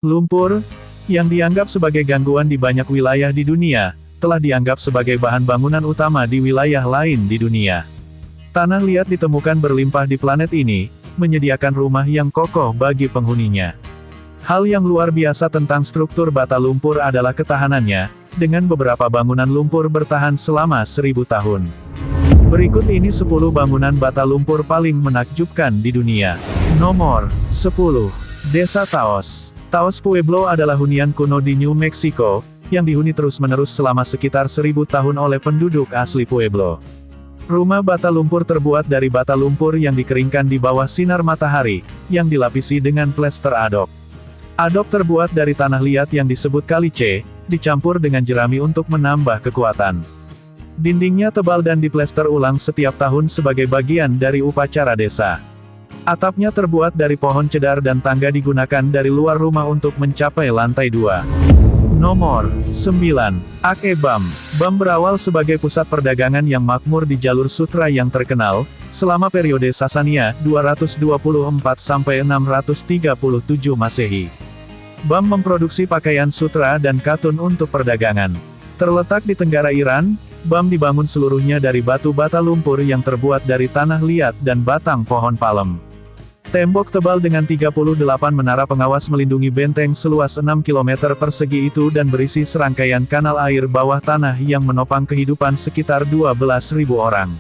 Lumpur, yang dianggap sebagai gangguan di banyak wilayah di dunia, telah dianggap sebagai bahan bangunan utama di wilayah lain di dunia. Tanah liat ditemukan berlimpah di planet ini, menyediakan rumah yang kokoh bagi penghuninya. Hal yang luar biasa tentang struktur bata lumpur adalah ketahanannya, dengan beberapa bangunan lumpur bertahan selama 1000 tahun. Berikut ini 10 bangunan bata lumpur paling menakjubkan di dunia. Nomor 10. Desa Taos. Taos Pueblo adalah hunian kuno di New Mexico, yang dihuni terus-menerus selama sekitar 1000 tahun oleh penduduk asli Pueblo. Rumah bata lumpur terbuat dari bata lumpur yang dikeringkan di bawah sinar matahari, yang dilapisi dengan plester adok. Adok terbuat dari tanah liat yang disebut caliche, dicampur dengan jerami untuk menambah kekuatan. Dindingnya tebal dan diplester ulang setiap tahun sebagai bagian dari upacara desa. Atapnya terbuat dari pohon cedar dan tangga digunakan dari luar rumah untuk mencapai lantai 2. Nomor 9. Ake Bam. Bam berawal sebagai pusat perdagangan yang makmur di jalur sutra yang terkenal, selama periode Sasania, 224–637 Masehi. Bam memproduksi pakaian sutra dan katun untuk perdagangan. Terletak di tenggara Iran, Bam dibangun seluruhnya dari batu bata lumpur yang terbuat dari tanah liat dan batang pohon palem. Tembok tebal dengan 38 menara pengawas melindungi benteng seluas 6 km persegi itu dan berisi serangkaian kanal air bawah tanah yang menopang kehidupan sekitar 12.000 orang.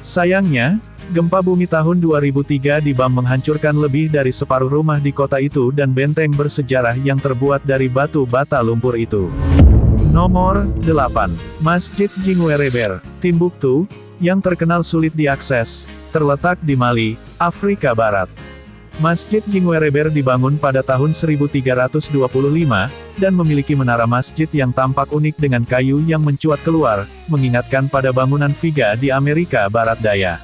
Sayangnya, gempa bumi tahun 2003 di Bam menghancurkan lebih dari separuh rumah di kota itu dan benteng bersejarah yang terbuat dari batu bata lumpur itu. Nomor 8. Masjid Jinguereber, Timbuktu, yang terkenal sulit diakses, terletak di Mali, Afrika Barat. Masjid Jinguereber dibangun pada tahun 1325, dan memiliki menara masjid yang tampak unik dengan kayu yang mencuat keluar, mengingatkan pada bangunan viga di Amerika Barat Daya.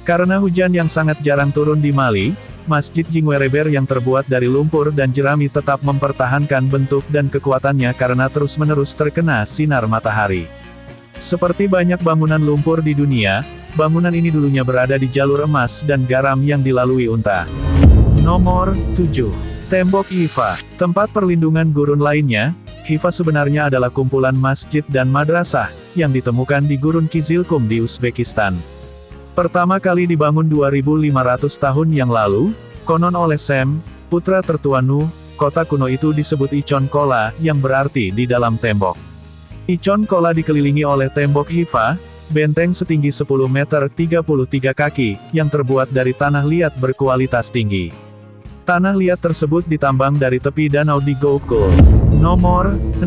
Karena hujan yang sangat jarang turun di Mali, Masjid Jinguereber yang terbuat dari lumpur dan jerami tetap mempertahankan bentuk dan kekuatannya karena terus-menerus terkena sinar matahari. Seperti banyak bangunan lumpur di dunia, bangunan ini dulunya berada di jalur emas dan garam yang dilalui unta. Nomor 7. Tembok Hifa. Tempat perlindungan gurun lainnya, Hifa sebenarnya adalah kumpulan masjid dan madrasah, yang ditemukan di Gurun Kizilkum di Uzbekistan. Pertama kali dibangun 2500 tahun yang lalu, konon oleh Sem, putra tertua Nuh, kota kuno itu disebut Icon Kola, yang berarti di dalam tembok. Icon Kola dikelilingi oleh tembok Hifa, benteng setinggi 10 meter 33 kaki, yang terbuat dari tanah liat berkualitas tinggi. Tanah liat tersebut ditambang dari tepi danau di Gokul. Nomor 6.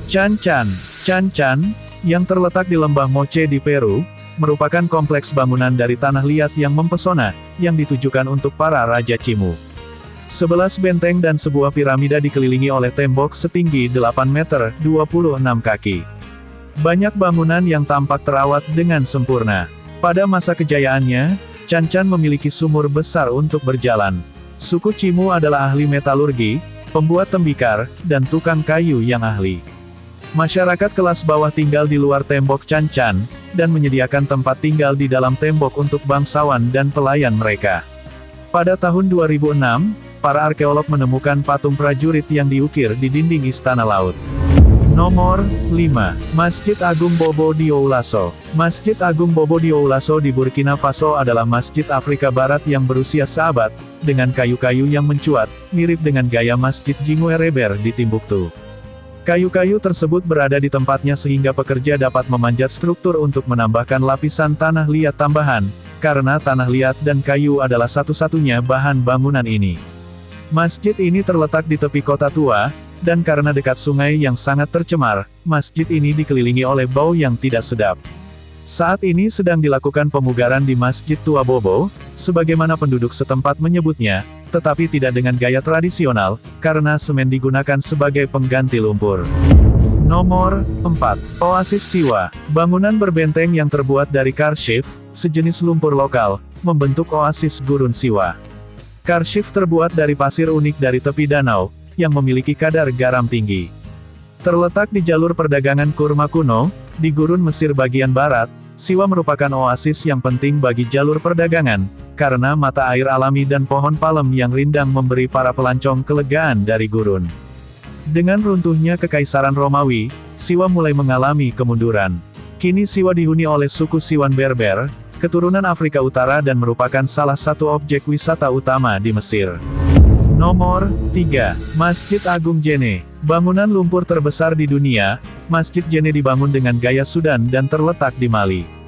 Chan Chan. Chan Chan, yang terletak di lembah Moche di Peru, merupakan kompleks bangunan dari tanah liat yang mempesona, yang ditujukan untuk para raja Cimu. 11 benteng dan sebuah piramida dikelilingi oleh tembok setinggi 8 meter 26 kaki. Banyak bangunan yang tampak terawat dengan sempurna. Pada masa kejayaannya, Chan Chan memiliki sumur besar untuk berjalan. Suku Cimu adalah ahli metalurgi, pembuat tembikar, dan tukang kayu yang ahli. Masyarakat kelas bawah tinggal di luar tembok Chan Chan, dan menyediakan tempat tinggal di dalam tembok untuk bangsawan dan pelayan mereka. Pada tahun 2006, para arkeolog menemukan patung prajurit yang diukir di dinding Istana Laut. Nomor 5. Masjid Agung Bobo di Oulasso. Masjid Agung Bobo di Oulasso di Burkina Faso adalah masjid Afrika Barat yang berusia seabad, dengan kayu-kayu yang mencuat, mirip dengan gaya Masjid Jinguereber di Timbuktu. Kayu-kayu tersebut berada di tempatnya sehingga pekerja dapat memanjat struktur untuk menambahkan lapisan tanah liat tambahan, karena tanah liat dan kayu adalah satu-satunya bahan bangunan ini. Masjid ini terletak di tepi kota tua, dan karena dekat sungai yang sangat tercemar, masjid ini dikelilingi oleh bau yang tidak sedap. Saat ini sedang dilakukan pemugaran di Masjid Tua Bobo, sebagaimana penduduk setempat menyebutnya, tetapi tidak dengan gaya tradisional, karena semen digunakan sebagai pengganti lumpur. Nomor 4. Oasis Siwa. Bangunan berbenteng yang terbuat dari karshif, sejenis lumpur lokal, membentuk oasis Gurun Siwa. Karshif terbuat dari pasir unik dari tepi danau, yang memiliki kadar garam tinggi. Terletak di jalur perdagangan kurma kuno, di Gurun Mesir bagian barat, Siwa merupakan oasis yang penting bagi jalur perdagangan, karena mata air alami dan pohon palem yang rindang memberi para pelancong kelegaan dari gurun. Dengan runtuhnya Kekaisaran Romawi, Siwa mulai mengalami kemunduran. Kini Siwa dihuni oleh suku Siwan Berber, keturunan Afrika Utara dan merupakan salah satu objek wisata utama di Mesir. Nomor 3. Masjid Agung Jene. Bangunan lumpur terbesar di dunia, Masjid Jene dibangun dengan gaya Sudan dan terletak di Mali.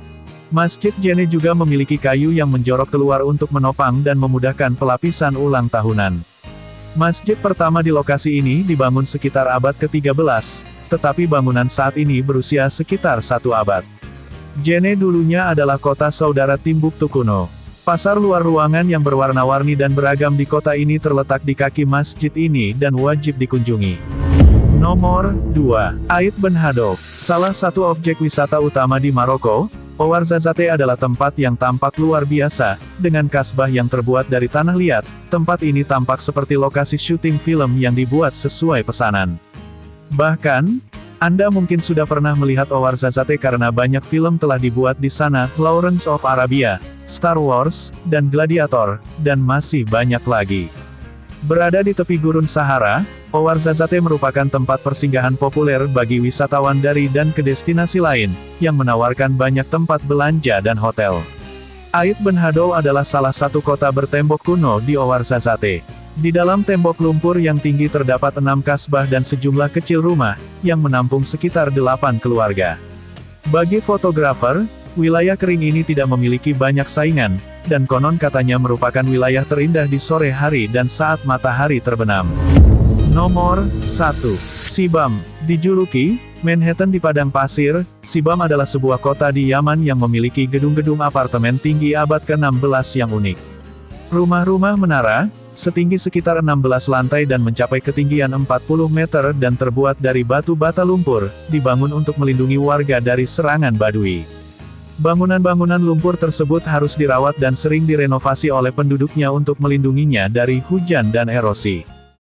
Masjid Jene juga memiliki kayu yang menjorok keluar untuk menopang dan memudahkan pelapisan ulang tahunan. Masjid pertama di lokasi ini dibangun sekitar abad ke-13, tetapi bangunan saat ini berusia sekitar 1 abad. Jene dulunya adalah kota saudara Timbuktu kuno. Pasar luar ruangan yang berwarna-warni dan beragam di kota ini terletak di kaki masjid ini dan wajib dikunjungi. Nomor 2. Ait Ben Haddou. Salah satu objek wisata utama di Maroko, Ouarzazate adalah tempat yang tampak luar biasa, dengan kasbah yang terbuat dari tanah liat. Tempat ini tampak seperti lokasi syuting film yang dibuat sesuai pesanan. Bahkan, Anda mungkin sudah pernah melihat Ouarzazate karena banyak film telah dibuat di sana, Lawrence of Arabia, Star Wars, dan Gladiator, dan masih banyak lagi. Berada di tepi gurun Sahara, Ouarzazate merupakan tempat persinggahan populer bagi wisatawan dari dan ke destinasi lain, yang menawarkan banyak tempat belanja dan hotel. Ait Ben Haddou adalah salah satu kota bertembok kuno di Ouarzazate. Di dalam tembok lumpur yang tinggi terdapat 6 kasbah dan sejumlah kecil rumah, yang menampung sekitar 8 keluarga. Bagi fotografer, wilayah kering ini tidak memiliki banyak saingan, dan konon katanya merupakan wilayah terindah di sore hari dan saat matahari terbenam. Nomor 1. Sibam. Dijuluki Manhattan di padang pasir, Sibam adalah sebuah kota di Yaman yang memiliki gedung-gedung apartemen tinggi abad ke-16 yang unik. Rumah-rumah menara, setinggi sekitar 16 lantai dan mencapai ketinggian 40 meter dan terbuat dari batu bata lumpur, dibangun untuk melindungi warga dari serangan Badui. Bangunan-bangunan lumpur tersebut harus dirawat dan sering direnovasi oleh penduduknya untuk melindunginya dari hujan dan erosi.